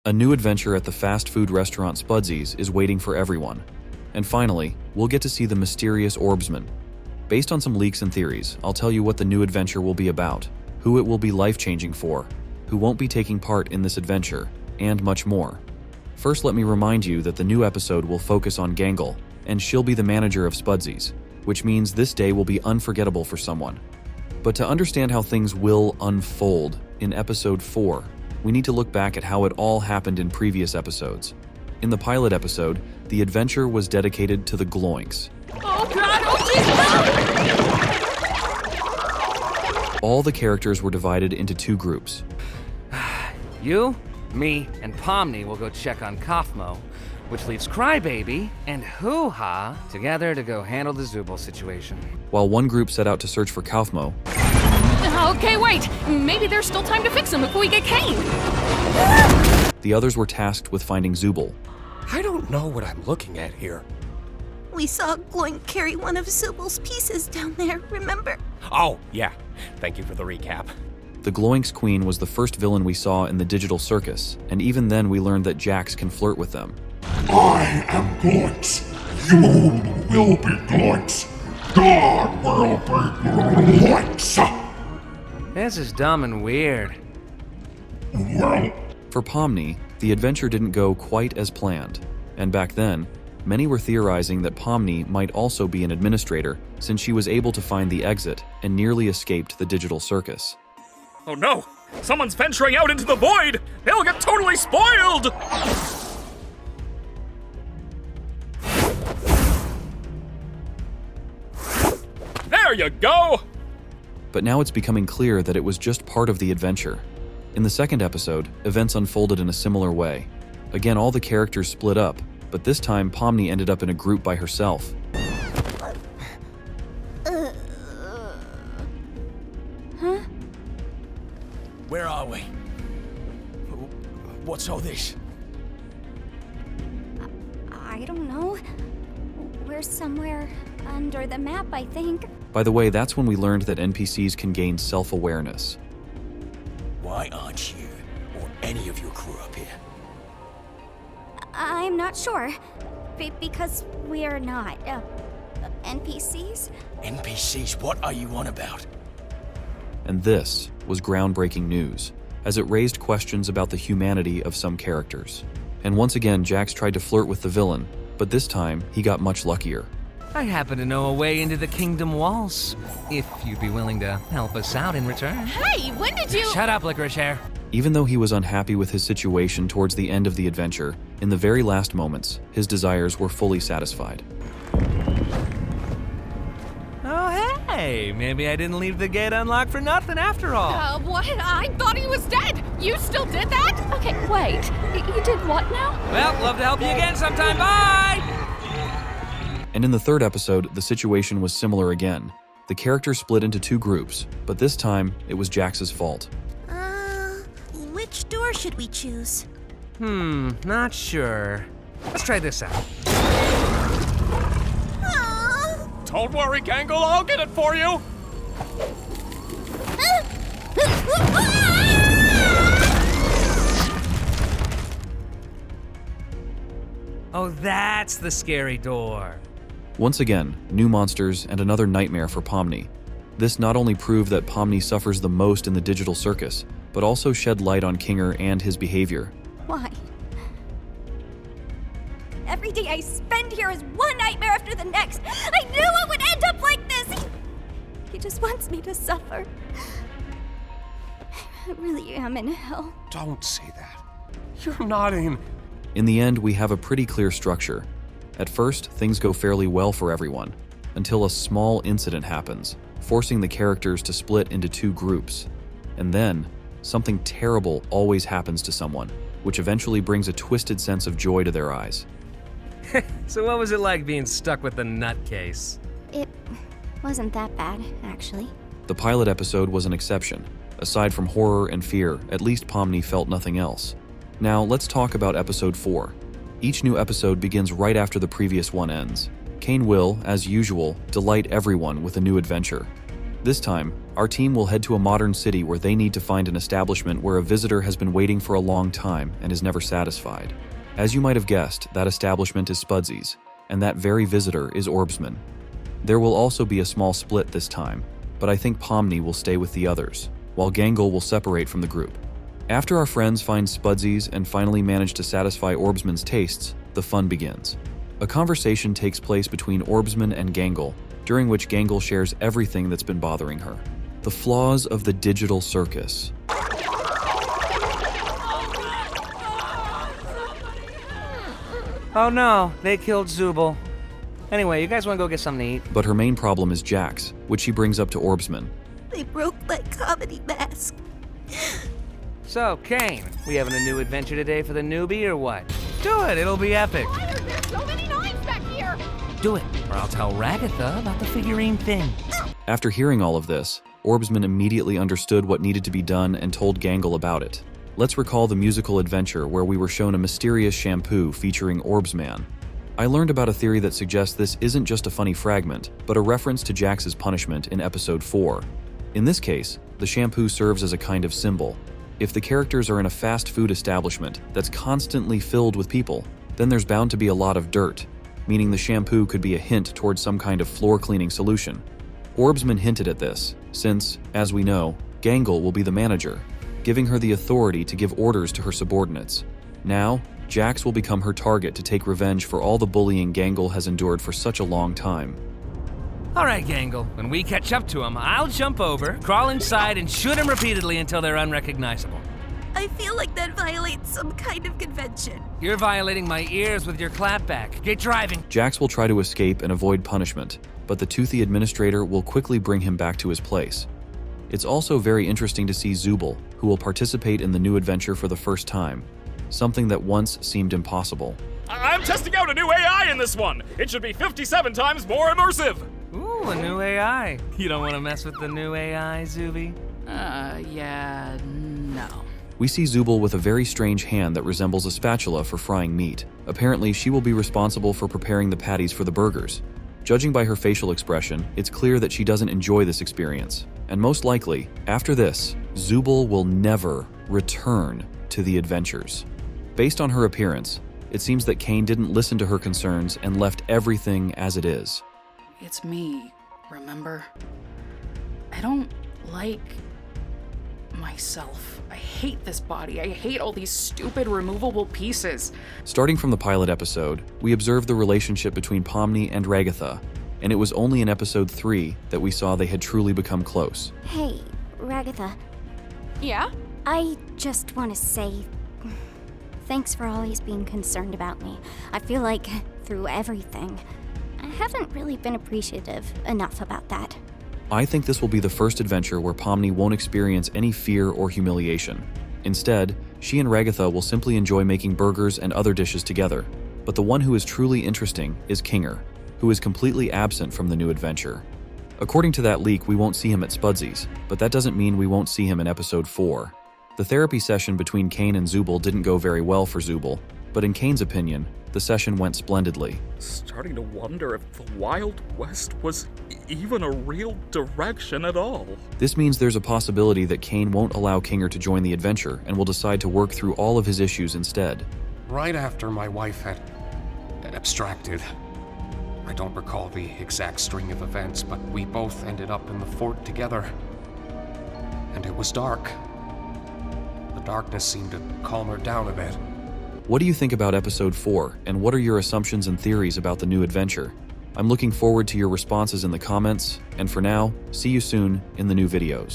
A new adventure at the fast food restaurant Spudsy's is waiting for everyone. And finally, we'll get to see the mysterious orbsman. Based on some leaks and theories, I'll tell you what the new adventure will be about, who it will be life-changing for, who won't be taking part in this adventure, and much more. First, let me remind you that the new episode will focus on Gangle, and she'll be the manager of Spudsy's, which means this day will be unforgettable for someone. But to understand how things will unfold in episode 4, we need to look back at how it all happened in previous episodes. In the pilot episode, the adventure was dedicated to the Gloinks. Oh God, oh Jesus! All the characters were divided into 2 groups. You, me, and Pomni will go check on Kaufmo, which leaves Crybaby and Hoo-Ha together to go handle the Zooble situation. While one group set out to search for Kaufmo, Okay, wait. Maybe there's still time to fix him before we get caned. the others were tasked with finding Zooble. I don't know what I'm looking at here. We saw Gloink carry one of Zooble's pieces down there, remember? Oh, yeah. Thank you for the recap. The Gloinks Queen was the first villain we saw in the digital circus, and even then we learned that Jax can flirt with them. I am Gloinks. You will be Gloinks. God will be Gloinks. This is dumb and weird. Well, For Pomni, the adventure didn't go quite as planned, and back then, many were theorizing that Pomni might also be an administrator since she was able to find the exit and nearly escaped the digital circus. Oh no! Someone's venturing out into the void! They'll get totally spoiled! There you go! But now it's becoming clear that it was just part of the adventure. In the second episode, events unfolded in a similar way. Again, all the characters split up, but this time Pomni ended up in a group by herself. Huh? Where are we? What's all this? I don't know. We're somewhere under the map, I think. By the way, that's when we learned that NPCs can gain self-awareness. Why aren't you or any of your crew up here? I'm not sure. Because we are not NPCs? NPCs, what are you on about? And this was groundbreaking news, as it raised questions about the humanity of some characters. And once again, Jax tried to flirt with the villain, but this time he got much luckier. I happen to know a way into the Kingdom Walls, if you'd be willing to help us out in return. Hey, when did you... Shut up, Licorice Hair. Even though he was unhappy with his situation towards the end of the adventure, in the very last moments, his desires were fully satisfied. Oh, hey, maybe I didn't leave the gate unlocked for nothing after all. What? I thought he was dead. You still did that? Okay, wait. You did what now? Well, love to help you again sometime. Bye! And in the third episode, the situation was similar again. The characters split into 2 groups, but this time, it was Jax's fault. Which door should we choose? Not sure. Let's try this out. Don't worry, Gangle, I'll get it for you! Oh, that's the scary door. Once again, new monsters and another nightmare for Pomni. This not only proved that Pomni suffers the most in the digital circus, but also shed light on Kinger and his behavior. Why? Every day I spend here is one nightmare after the next. I knew it would end up like this. He just wants me to suffer. I really am in hell. Don't say that. You're not in... In the end, we have a pretty clear structure. At first, things go fairly well for everyone, until a small incident happens, forcing the characters to split into 2 groups. And then, something terrible always happens to someone, which eventually brings a twisted sense of joy to their eyes. So what was it like being stuck with the nutcase? It wasn't that bad, actually. The pilot episode was an exception. Aside from horror and fear, at least Pomni felt nothing else. Now, let's talk about episode 4. Each new episode begins right after the previous one ends. Kane will, as usual, delight everyone with a new adventure. This time, our team will head to a modern city where they need to find an establishment where a visitor has been waiting for a long time and is never satisfied. As you might have guessed, that establishment is Spudsy's, and that very visitor is Orbsman. There will also be a small split this time, but I think Pomni will stay with the others, while Gangle will separate from the group. After our friends find Spudsy's and finally manage to satisfy Orbsman's tastes, the fun begins. A conversation takes place between Orbsman and Gangle, during which Gangle shares everything that's been bothering her. The flaws of the digital circus. Oh no, they killed Zooble. Anyway, you guys want to go get something to eat? But her main problem is Jax, which she brings up to Orbsman. They broke my comedy mask. So, Kane, we having a new adventure today for the newbie or what? Do it, it'll be epic. Why are there so many knives back here? Do it, or I'll tell Ragatha about the figurine thing. After hearing all of this, Orbsman immediately understood what needed to be done and told Gangle about it. Let's recall the musical adventure where we were shown a mysterious shampoo featuring Orbsman. I learned about a theory that suggests this isn't just a funny fragment, but a reference to Jax's punishment in episode 4. In this case, the shampoo serves as a kind of symbol. If the characters are in a fast food establishment that's constantly filled with people, then there's bound to be a lot of dirt, meaning the shampoo could be a hint towards some kind of floor cleaning solution. Orbsman hinted at this, since, as we know, Gangle will be the manager, giving her the authority to give orders to her subordinates. Now, Jax will become her target to take revenge for all the bullying Gangle has endured for such a long time. Alright, Gangle, when we catch up to him, I'll jump over, crawl inside, and shoot him repeatedly until they're unrecognizable. I feel like that violates some kind of convention. You're violating my ears with your clapback. Get driving. Jax will try to escape and avoid punishment, but the toothy administrator will quickly bring him back to his place. It's also very interesting to see Zooble, who will participate in the new adventure for the first time, something that once seemed impossible. I'm testing out a new AI in this one. It should be 57 times more immersive. Ooh, a new AI. You don't want to mess with the new AI, Zooby? Yeah, no. We see Zooble with a very strange hand that resembles a spatula for frying meat. Apparently, she will be responsible for preparing the patties for the burgers. Judging by her facial expression, it's clear that she doesn't enjoy this experience. And most likely, after this, Zooble will never return to the adventures. Based on her appearance, it seems that Kane didn't listen to her concerns and left everything as it is. It's me, remember? I don't like myself. I hate this body. I hate all these stupid removable pieces. Starting from the pilot episode, we observed the relationship between Pomni and Ragatha, and it was only in episode 3 that we saw they had truly become close. Hey, Ragatha, Yeah? I just want to say thanks for always being concerned about me. I feel like through everything, I haven't really been appreciative enough about that. I think this will be the first adventure where Pomni won't experience any fear or humiliation. Instead, she and Ragatha will simply enjoy making burgers and other dishes together. But the one who is truly interesting is Kinger, who is completely absent from the new adventure. According to that leak, we won't see him at Spudsy's, but that doesn't mean we won't see him in episode 4. The therapy session between Kane and Zooble didn't go very well for Zooble, but in Kane's opinion, the session went splendidly. Starting to wonder if the Wild West was even a real direction at all. This means there's a possibility that Kane won't allow Kinger to join the adventure and will decide to work through all of his issues instead. Right after my wife had abstracted, I don't recall the exact string of events, but we both ended up in the fort together. And it was dark. The darkness seemed to calm her down a bit. What do you think about episode 4, and what are your assumptions and theories about the new adventure? I'm looking forward to your responses in the comments, and for now, see you soon in the new videos.